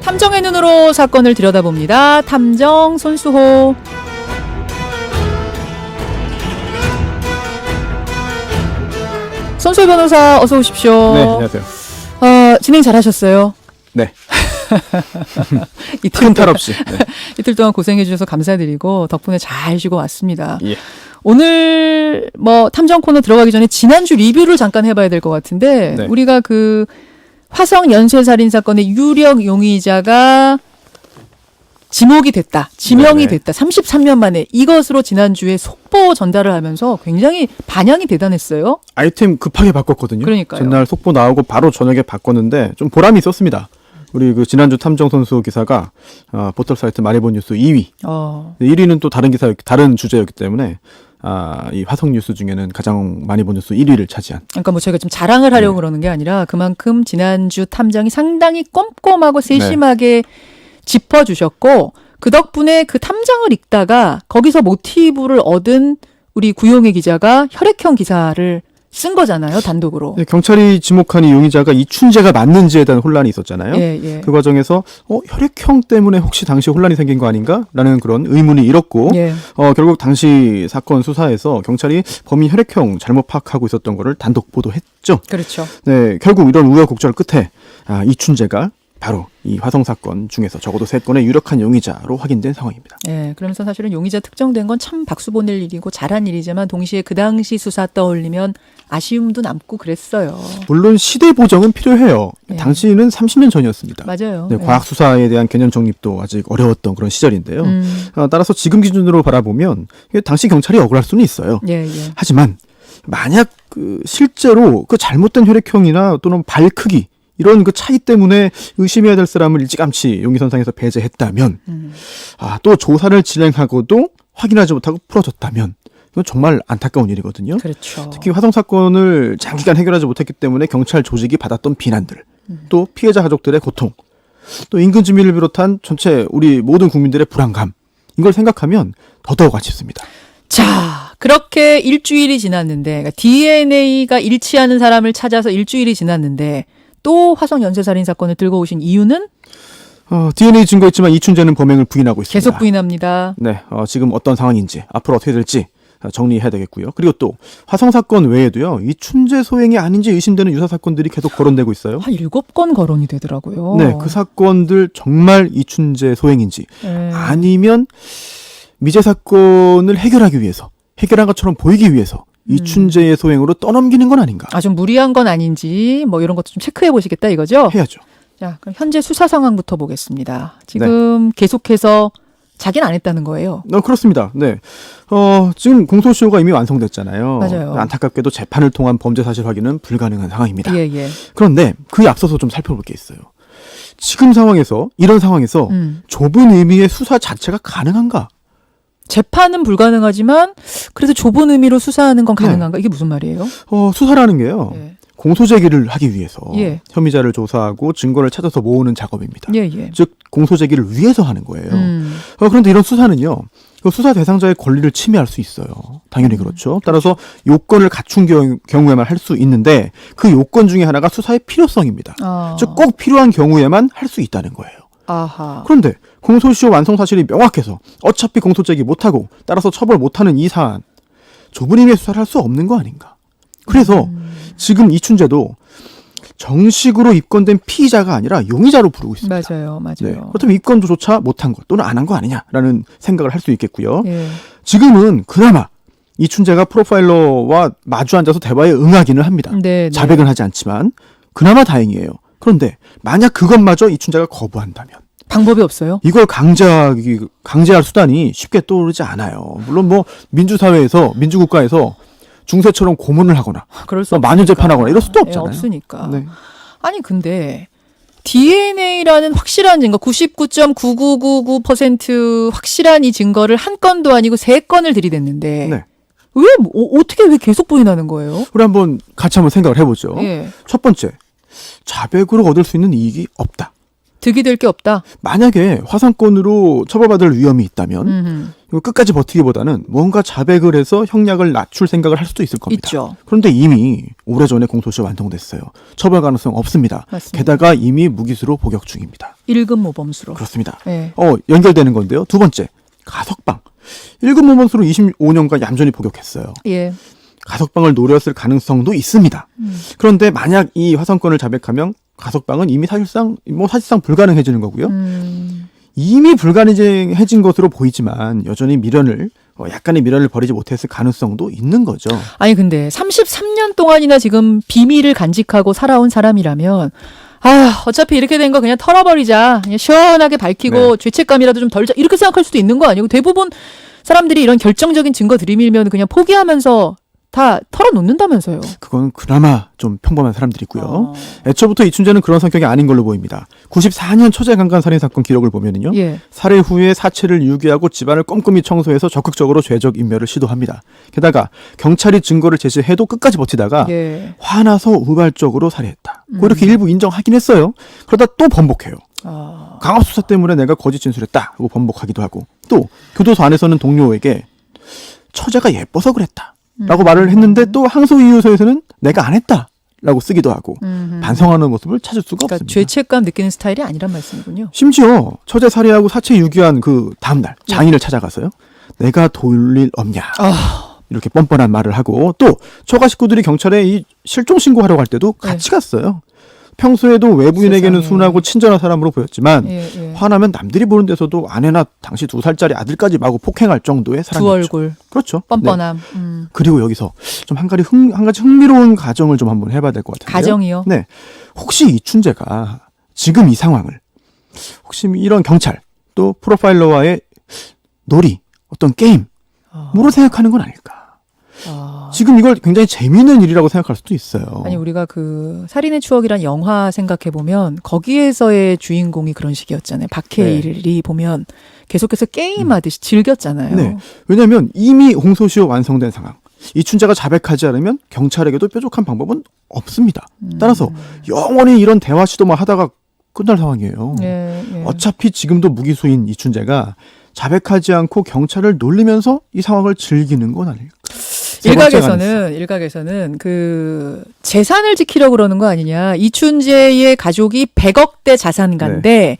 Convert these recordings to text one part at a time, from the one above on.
탐정의 눈으로 사건을 들여다봅니다. 탐정 손수호. 손수호 변호사 어서 오십시오. 네, 안녕하세요. 진행 잘하셨어요. 네. 이틀 탈 없이. 네. 이틀 동안 고생해 주셔서 감사드리고 덕분에 잘 쉬고 왔습니다. 예. 오늘 탐정 코너 들어가기 전에 지난주 리뷰를 잠깐 해봐야 될 것 같은데 네. 우리가 그 화성 연쇄살인 사건의 유력 용의자가 지목이 됐다. 지명이 네네. 됐다. 33년 만에 이것으로 지난주에 속보 전달을 하면서 굉장히 반향이 대단했어요. 아이템 급하게 바꿨거든요. 그러니까요. 전날 속보 나오고 바로 저녁에 바꿨는데 좀 보람이 있었습니다. 우리 그 지난주 탐정 선수 기사가 포털 사이트 많이 본 뉴스 2위. 1위는 또 다른 주제였기 때문에 이 화성 뉴스 중에는 가장 많이 본 뉴스 1위를 차지한. 그러니까 저희가 좀 자랑을 하려고 그러는 게 아니라 그만큼 지난주 탐정이 상당히 꼼꼼하고 세심하게 짚어주셨고 그 덕분에 그 탐정을 읽다가 거기서 모티브를 얻은 우리 구용혜 기자가 혈액형 기사를 쓴 거잖아요. 단독으로. 네, 경찰이 지목한 이 용의자가 이춘재가 맞는지에 대한 혼란이 있었잖아요. 예. 그 과정에서 혈액형 때문에 혹시 당시 혼란이 생긴 거 아닌가라는 그런 의문이 일었고 예. 결국 당시 사건 수사에서 경찰이 범인 혈액형 잘못 파악하고 있었던 거를 단독 보도했죠. 그렇죠. 네, 결국 이런 우여곡절 끝에 이춘재가 바로 이 화성 사건 중에서 적어도 3건의 유력한 용의자로 확인된 상황입니다. 예, 그러면서 사실은 용의자 특정된 건 참 박수 보낼 일이고 잘한 일이지만 동시에 그 당시 수사 떠올리면 아쉬움도 남고 그랬어요. 물론 시대 보정은 필요해요. 예. 당시는 30년 전이었습니다. 맞아요. 네, 예. 과학 수사에 대한 개념 정립도 아직 어려웠던 그런 시절인데요. 따라서 지금 기준으로 바라보면 당시 경찰이 억울할 수는 있어요. 예. 하지만 만약 실제로 그 잘못된 혈액형이나 또는 발 크기 이런 그 차이 때문에 의심해야 될 사람을 일찌감치 용의선상에서 배제했다면 또 조사를 진행하고도 확인하지 못하고 풀어졌다면 이건 정말 안타까운 일이거든요. 그렇죠. 특히 화성 사건을 장기간 해결하지 못했기 때문에 경찰 조직이 받았던 비난들, 또 피해자 가족들의 고통, 또 인근 주민을 비롯한 전체 우리 모든 국민들의 불안감, 이걸 생각하면 더더욱 아쉽습니다. 자, 그렇게 일주일이 지났는데 그러니까 DNA가 일치하는 사람을 찾아서 일주일이 지났는데 또 화성 연쇄살인 사건을 들고 오신 이유는? DNA 증거 있지만 이춘재는 범행을 부인하고 있습니다. 계속 부인합니다. 네, 지금 어떤 상황인지 앞으로 어떻게 될지 정리해야 되겠고요. 그리고 또 화성 사건 외에도요. 이춘재 소행이 아닌지 의심되는 유사 사건들이 계속 거론되고 있어요. 한 7건 거론이 되더라고요. 네, 그 사건들 정말 이춘재 소행인지 아니면 미제 사건을 해결하기 위해서 해결한 것처럼 보이기 위해서 이춘재의 소행으로 떠넘기는 건 아닌가. 좀 무리한 건 아닌지 이런 것도 좀 체크해 보시겠다 이거죠? 해야죠. 자, 그럼 현재 수사 상황부터 보겠습니다. 지금 계속해서 자기는 안 했다는 거예요. 그렇습니다. 네. 지금 공소시효가 이미 완성됐잖아요. 맞아요. 안타깝게도 재판을 통한 범죄 사실 확인은 불가능한 상황입니다. 예. 그런데 그에 앞서서 좀 살펴볼 게 있어요. 지금 상황에서 이런 상황에서 좁은 의미의 수사 자체가 가능한가? 재판은 불가능하지만 그래도 좁은 의미로 수사하는 건 가능한가? 이게 무슨 말이에요? 수사라는 게요. 예. 공소제기를 하기 위해서 예. 혐의자를 조사하고 증거를 찾아서 모으는 작업입니다. 예. 즉 공소제기를 위해서 하는 거예요. 그런데 이런 수사는요. 그 수사 대상자의 권리를 침해할 수 있어요. 당연히 그렇죠. 따라서 요건을 갖춘 경우에만 할 수 있는데 그 요건 중에 하나가 수사의 필요성입니다. 즉 꼭 필요한 경우에만 할 수 있다는 거예요. 아하. 그런데 공소시효 완성 사실이 명확해서 어차피 공소제기 못하고 따라서 처벌 못하는 이 사안 좁은 의미의 수사를 할 수 없는 거 아닌가. 그래서 지금 이춘재도 정식으로 입건된 피의자가 아니라 용의자로 부르고 있습니다. 맞아요. 네. 그렇다면 입건조차 못한 것 또는 안 한 거 아니냐라는 생각을 할 수 있겠고요. 예. 지금은 그나마 이춘재가 프로파일러와 마주 앉아서 대화에 응하기는 합니다. 네. 자백은 하지 않지만 그나마 다행이에요. 그런데 만약 그것마저 이춘재가 거부한다면 방법이 없어요? 이걸 강제할 수단이 쉽게 떠오르지 않아요. 물론 민주사회에서 민주국가에서 중세처럼 고문을 하거나 만유 재판하거나 이럴 수도 없잖아요. 없으니까. 네. 아니 근데 DNA라는 확실한 증거 99.9999% 확실한 이 증거를 한 건도 아니고 3건을 들이댔는데 네. 어떻게 계속 부인하는 거예요? 우리 같이 한번 생각을 해보죠. 예. 첫 번째, 자백으로 얻을 수 있는 이익이 없다. 득이 될 게 없다. 만약에 화상권으로 처벌받을 위험이 있다면 이거 끝까지 버티기보다는 뭔가 자백을 해서 형량을 낮출 생각을 할 수도 있을 겁니다. 있죠. 그런데 이미 오래전에 공소시효 완성됐어요. 처벌 가능성 없습니다. 맞습니다. 게다가 이미 무기수로 복역 중입니다. 1급 모범수로. 그렇습니다. 네. 연결되는 건데요. 두 번째, 가석방. 1급 모범수로 25년간 얌전히 복역했어요. 예. 가석방을 노렸을 가능성도 있습니다. 그런데 만약 이 화성권을 자백하면 가석방은 이미 사실상 불가능해지는 거고요. 이미 불가능해진 것으로 보이지만 여전히 약간의 미련을 버리지 못했을 가능성도 있는 거죠. 아니 근데 33년 동안이나 지금 비밀을 간직하고 살아온 사람이라면 어차피 이렇게 된 거 그냥 털어버리자. 그냥 시원하게 밝히고 네. 죄책감이라도 좀 덜자. 이렇게 생각할 수도 있는 거 아니고 대부분 사람들이 이런 결정적인 증거 들이밀면 그냥 포기하면서 다 털어놓는다면서요. 그건 그나마 좀 평범한 사람들이고요. 애초부터 이춘재는 그런 성격이 아닌 걸로 보입니다. 94년 처제 강간 살인 사건 기록을 보면은요. 예. 살해 후에 사체를 유기하고 집안을 꼼꼼히 청소해서 적극적으로 죄적 인멸을 시도합니다. 게다가 경찰이 증거를 제시해도 끝까지 버티다가 예. 화나서 우발적으로 살해했다. 이렇게 일부 인정하긴 했어요. 그러다 또 번복해요. 강압 수사 때문에 내가 거짓 진술했다 하고 번복하기도 하고, 또 교도소 안에서는 동료에게 처제가 예뻐서 그랬다 라고 말을 했는데 또 항소이유서에서는 내가 안 했다 라고 쓰기도 하고 반성하는 모습을 찾을 수가 그러니까 없습니다. 죄책감 느끼는 스타일이 아니란 말씀이군요. 심지어 처제 살해하고 사체 유기한 그 다음날 장인을 찾아가서요. 내가 도울 일 없냐 이렇게 뻔뻔한 말을 하고, 또 처가 식구들이 경찰에 이 실종 신고하러 갈 때도 같이 갔어요. 평소에도 외부인에게는 세상에. 순하고 친절한 사람으로 보였지만 예. 화나면 남들이 보는 데서도 아내나 당시 2살짜리 아들까지 마구 폭행할 정도의 두 사람이었죠. 얼굴. 그렇죠. 네. 뻔뻔함. 그리고 여기서 좀 한 가지 흥미로운 가정을 좀 한번 해봐야 될 것 같은데요. 가정이요? 네. 혹시 이춘재가 지금 이 상황을 혹시 이런 경찰 또 프로파일러와의 놀이, 어떤 게임으로 생각하는 건 아닐까? 지금 이걸 굉장히 재미있는 일이라고 생각할 수도 있어요. 아니 우리가 그 살인의 추억이란 영화 생각해 보면 거기에서의 주인공이 그런 식이었잖아요. 박해일이 보면 계속해서 게임하듯이 즐겼잖아요. 네. 왜냐하면 이미 공소시효 완성된 상황. 이춘재가 자백하지 않으면 경찰에게도 뾰족한 방법은 없습니다. 따라서 영원히 이런 대화 시도만 하다가 끝날 상황이에요. 예. 어차피 지금도 무기수인 이춘재가 자백하지 않고 경찰을 놀리면서 이 상황을 즐기는 건 아닐까. 일각에서는 그 재산을 지키려고 그러는 거 아니냐. 이춘재의 가족이 100억대 자산가인데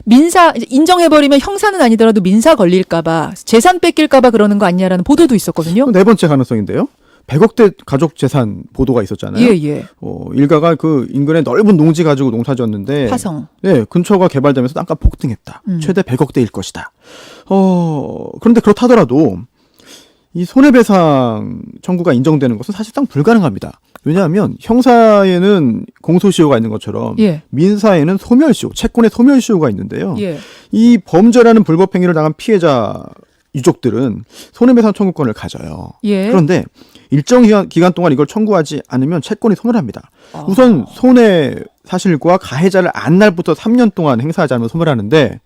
민사 이제 인정해버리면 형사는 아니더라도 민사 걸릴까봐 재산 뺏길까봐 그러는 거 아니냐라는 보도도 있었거든요. 네 번째 가능성인데요. 100억대 가족 재산 보도가 있었잖아요. 예. 일가가 그 인근에 넓은 농지 가지고 농사 지었는데 화성. 네, 근처가 개발되면서 땅값 폭등했다. 최대 100억대일 것이다. 그런데 그렇다더라도 이 손해배상 청구가 인정되는 것은 사실상 불가능합니다. 왜냐하면 형사에는 공소시효가 있는 것처럼 예. 민사에는 소멸시효, 채권의 소멸시효가 있는데요. 예. 이 범죄라는 불법행위를 당한 피해자 유족들은 손해배상 청구권을 가져요. 예. 그런데 일정 기간 동안 이걸 청구하지 않으면 채권이 소멸합니다. 우선 손해 사실과 가해자를 안 날부터 3년 동안 행사하지 않으면 소멸하는데,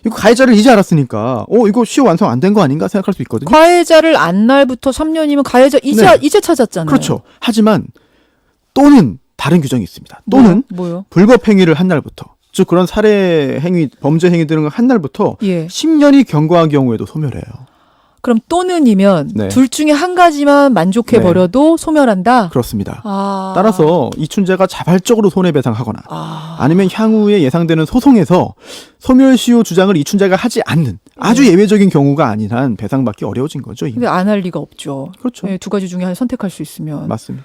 이거 가해자를 이제 알았으니까 이거 시효 완성 안 된 거 아닌가 생각할 수 있거든요. 가해자를 안 날부터 3년이면 가해자 이제 찾았잖아요. 그렇죠. 하지만 또는 다른 규정이 있습니다. 또는 뭐요? 불법 행위를 한 날부터, 즉 그런 살해 행위, 범죄 행위들은 한 날부터 예. 10년이 경과한 경우에도 소멸해요. 그럼 또는이면 네. 둘 중에 한 가지만 만족해 버려도 소멸한다. 그렇습니다. 아. 따라서 이춘재가 자발적으로 손해배상하거나 아니면 향후에 예상되는 소송에서 소멸시효 주장을 이춘재가 하지 않는 아주 예외적인 경우가 아닌 한 배상받기 어려워진 거죠. 이미. 근데 안 할 리가 없죠. 그렇죠. 네, 두 가지 중에 하나 선택할 수 있으면. 맞습니다.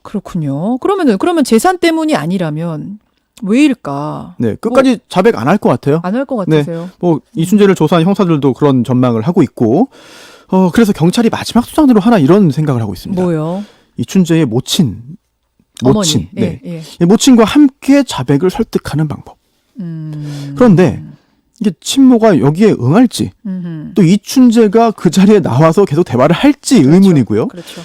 그렇군요. 그러면 재산 때문이 아니라면 왜일까? 네, 끝까지 자백 안 할 것 같아요. 안 할 것 같으세요? 뭐 이춘재를 조사한 형사들도 그런 전망을 하고 있고, 그래서 경찰이 마지막 수단으로 하나 이런 생각을 하고 있습니다. 뭐요? 이춘재의 모친, 어머니. 네, 예. 이 모친과 함께 자백을 설득하는 방법. 그런데 이게 친모가 여기에 응할지, 또 이춘재가 그 자리에 나와서 계속 대화를 할지 의문이고요. 그렇죠.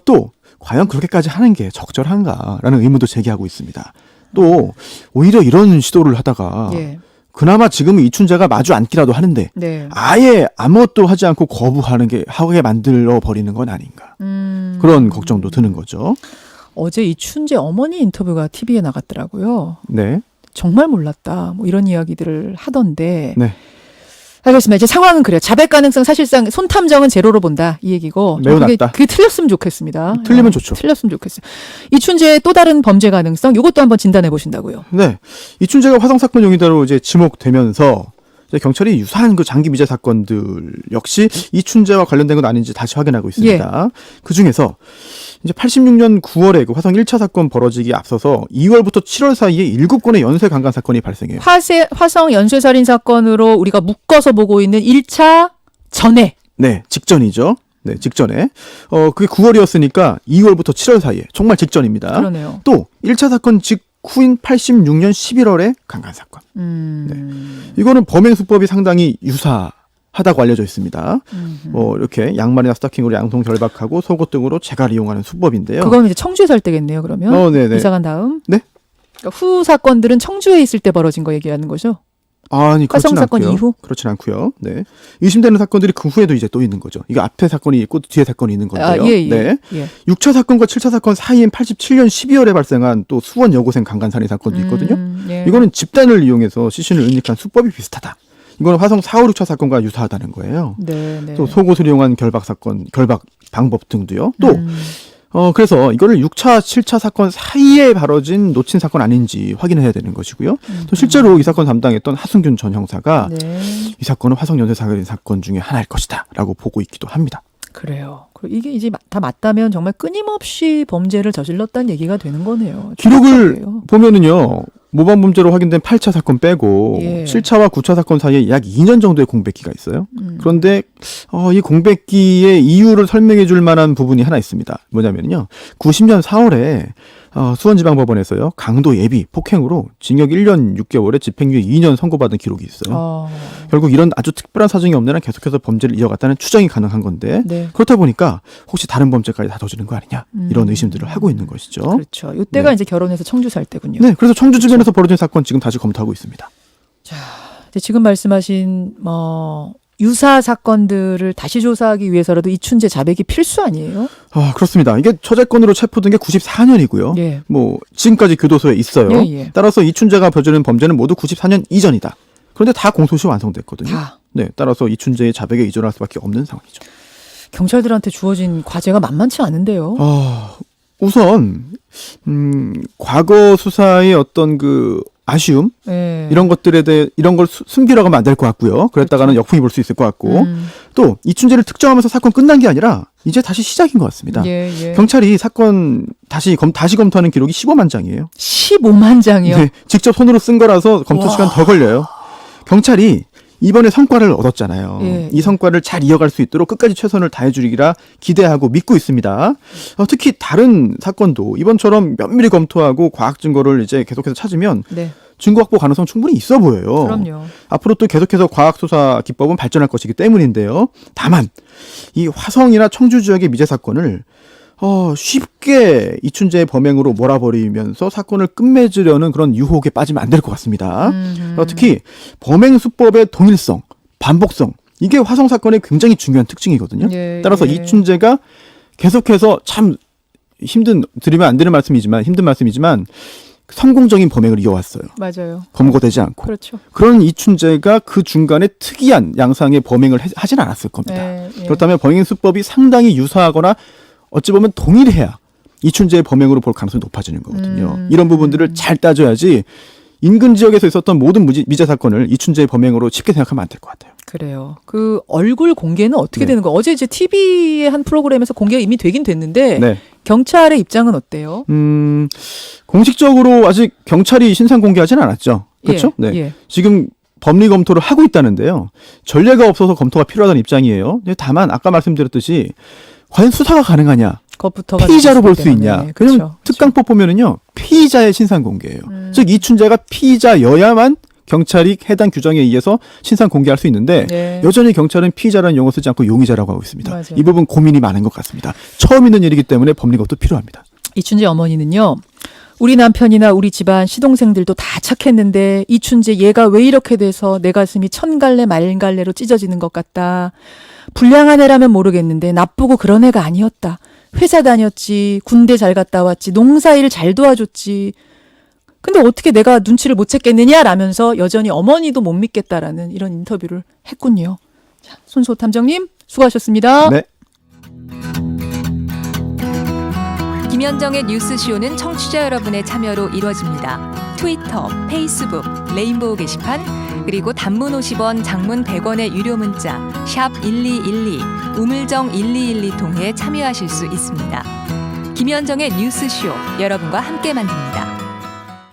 또 과연 그렇게까지 하는 게 적절한가라는 의문도 제기하고 있습니다. 또 오히려 이런 시도를 하다가 예. 그나마 지금은 이춘재가 마주 앉기라도 하는데 네. 아예 아무것도 하지 않고 하게 만들어 버리는 건 아닌가. 그런 걱정도 드는 거죠. 어제 이춘재 어머니 인터뷰가 TV에 나갔더라고요. 네. 정말 몰랐다. 뭐 이런 이야기들을 하던데. 네. 알겠습니다. 이제 상황은 그래요. 자백 가능성 사실상 손탐정은 제로로 본다 이 얘기고. 매우 낮다. 그게 틀렸으면 좋겠습니다. 틀리면 좋죠. 틀렸으면 좋겠어요. 이춘재의 또 다른 범죄 가능성 이것도 한번 진단해 보신다고요. 네, 이춘재가 화성 사건 용의자로 이제 지목되면서 이제 경찰이 유사한 그 장기 미제 사건들 역시 이춘재와 관련된 건 아닌지 다시 확인하고 있습니다. 그 중에서 이제 86년 9월에 그 화성 1차 사건 벌어지기 앞서서 2월부터 7월 사이에 7건의 연쇄 강간 사건이 발생해요. 화성 연쇄살인 사건으로 우리가 묶어서 보고 있는 1차 전에. 네, 직전이죠. 네, 직전에. 그게 9월이었으니까 2월부터 7월 사이에 정말 직전입니다. 그러네요. 또 1차 사건 직후인 86년 11월에 강간 사건. 이거는 범행 수법이 상당히 유사하다고 알려져 있습니다. 이렇게 양말이나 스타킹으로 양손 결박하고 속옷 등으로 재갈 이용하는 수법인데요. 그건 이제 청주에 살 때겠네요. 그러면 네네. 이사 간 다음. 네? 그러니까 후 사건들은 청주에 있을 때 벌어진 거 얘기하는 거죠. 아니, 그렇진 화성 사건 않고요. 이후? 그렇진 않고요. 네. 의심되는 사건들이 그 후에도 이제 또 있는 거죠. 이거 앞에 사건이 있고 뒤에 사건이 있는 건데요. 네. 6차 사건과 7차 사건 사이엔 87년 12월에 발생한 또 수원 여고생 강간 살인 사건도 있거든요. 이거는 집단을 이용해서 시신을 은닉한 수법이 비슷하다. 이거는 화성 4, 5, 6차 사건과 유사하다는 거예요. 네. 또 속옷을 이용한 결박 사건, 결박 방법 등도요. 또 그래서 이거를 6차, 7차 사건 사이에 벌어진 놓친 사건 아닌지 확인해야 되는 것이고요. 또 실제로 이 사건 담당했던 하승균 전 형사가 이 사건은 화성 연쇄살인 사건 중에 하나일 것이다 라고 보고 있기도 합니다. 그래요. 이게 이제 다 맞다면 정말 끊임없이 범죄를 저질렀다는 얘기가 되는 거네요. 기록을 충격적이에요. 보면은요. 모범 범죄로 확인된 8차 사건 빼고 7차와 9차 사건 사이에 약 2년 정도의 공백기가 있어요. 그런데 이 공백기의 이유를 설명해 줄 만한 부분이 하나 있습니다. 뭐냐면요. 90년 4월에 수원지방법원에서요. 강도 예비 폭행으로 징역 1년 6개월에 집행유예 2년 선고받은 기록이 있어요. 결국 이런 아주 특별한 사정이 없는 한 계속해서 범죄를 이어갔다는 추정이 가능한 건데 그렇다 보니까 혹시 다른 범죄까지 다 저지른 거 아니냐 이런 의심들을 하고 있는 것이죠. 그렇죠. 이때가 이제 결혼해서 청주 살 때군요. 네, 그래서 청주 주변에서 벌어진 사건 지금 다시 검토하고 있습니다. 자, 이제 지금 말씀하신 유사 사건들을 다시 조사하기 위해서라도 이춘재 자백이 필수 아니에요? 그렇습니다. 이게 처제권으로 체포된 게 94년이고요. 예. 지금까지 교도소에 있어요. 예. 따라서 따라서 이춘재가 저지른 범죄는 모두 94년 이전이다. 그런데 다 공소시 완성됐거든요. 네, 따라서 이춘재의 자백에 의존할 수밖에 없는 상황이죠. 경찰들한테 주어진 과제가 만만치 않은데요. 우선 과거 수사의 어떤 그 아쉬움 이런 것들에 대해 이런 걸 숨기려고 하면 안 될 것 같고요. 그랬다가는 역풍이 불 수 있을 것 같고 또 이춘재를 특정하면서 사건 끝난 게 아니라 이제 다시 시작인 것 같습니다. 경찰이 사건 다시 검토하는 기록이 15만 장이에요. 15만 장이요? 네, 직접 손으로 쓴 거라서 검토 시간 더 걸려요. 경찰이 이번에 성과를 얻었잖아요. 이 성과를 잘 이어갈 수 있도록 끝까지 최선을 다해주리라 기대하고 믿고 있습니다. 특히 다른 사건도 이번처럼 면밀히 검토하고 과학 증거를 이제 계속해서 찾으면 증거 확보 가능성 충분히 있어 보여요. 그럼요. 앞으로 또 계속해서 과학 수사 기법은 발전할 것이기 때문인데요. 다만 이 화성이나 청주 지역의 미제 사건을 쉽게 이춘재의 범행으로 몰아버리면서 사건을 끝맺으려는 그런 유혹에 빠지면 안 될 것 같습니다. 특히 범행 수법의 동일성, 반복성 이게 화성 사건의 굉장히 중요한 특징이거든요. 따라서 이춘재가 계속해서 참 드리면 안 되는 말씀이지만 힘든 말씀이지만 성공적인 범행을 이어왔어요. 맞아요. 검거되지 않고. 그렇죠. 그런 이춘재가 그 중간에 특이한 양상의 범행을 하진 않았을 겁니다. 그렇다면 범행 수법이 상당히 유사하거나 어찌 보면 동일해야 이춘재의 범행으로 볼 가능성이 높아지는 거거든요. 이런 부분들을 잘 따져야지 인근 지역에서 있었던 모든 미제 사건을 이춘재의 범행으로 쉽게 생각하면 안 될 것 같아요. 그래요. 그 얼굴 공개는 어떻게 되는 거예요? 어제 이제 TV의 한 프로그램에서 공개가 이미 되긴 됐는데 경찰의 입장은 어때요? 공식적으로 아직 경찰이 신상 공개하지는 않았죠. 그렇죠? 지금 법리 검토를 하고 있다는데요. 전례가 없어서 검토가 필요하다는 입장이에요. 다만 아까 말씀드렸듯이 과연 수사가 가능하냐? 피의자로 볼 수 있냐? 그냥 특강법 보면은요. 피의자의 신상 공개예요. 즉 이춘재가 피의자여야만 경찰이 해당 규정에 의해서 신상 공개할 수 있는데 여전히 경찰은 피의자라는 용어 쓰지 않고 용의자라고 하고 있습니다. 맞아요. 이 부분 고민이 많은 것 같습니다. 처음 있는 일이기 때문에 법리검토도 필요합니다. 이춘재 어머니는요. 우리 남편이나 우리 집안 시동생들도 다 착했는데 이춘재 얘가 왜 이렇게 돼서 내 가슴이 천갈래 만갈래로 찢어지는 것 같다. 불량한 애라면 모르겠는데 나쁘고 그런 애가 아니었다. 회사 다녔지, 군대 잘 갔다 왔지, 농사일 잘 도와줬지. 근데 어떻게 내가 눈치를 못 챘겠느냐라면서 여전히 어머니도 못 믿겠다라는 이런 인터뷰를 했군요. 자, 손수호 탐정님 수고하셨습니다. 네. 김현정의 뉴스쇼는 청취자 여러분의 참여로 이루어집니다. 트위터, 페이스북, 레인보우 게시판, 그리고 단문 50원, 장문 100원의 유료 문자 샵 1212, 우물정 1212 통해 참여하실 수 있습니다. 김현정의 뉴스쇼, 여러분과 함께 만듭니다.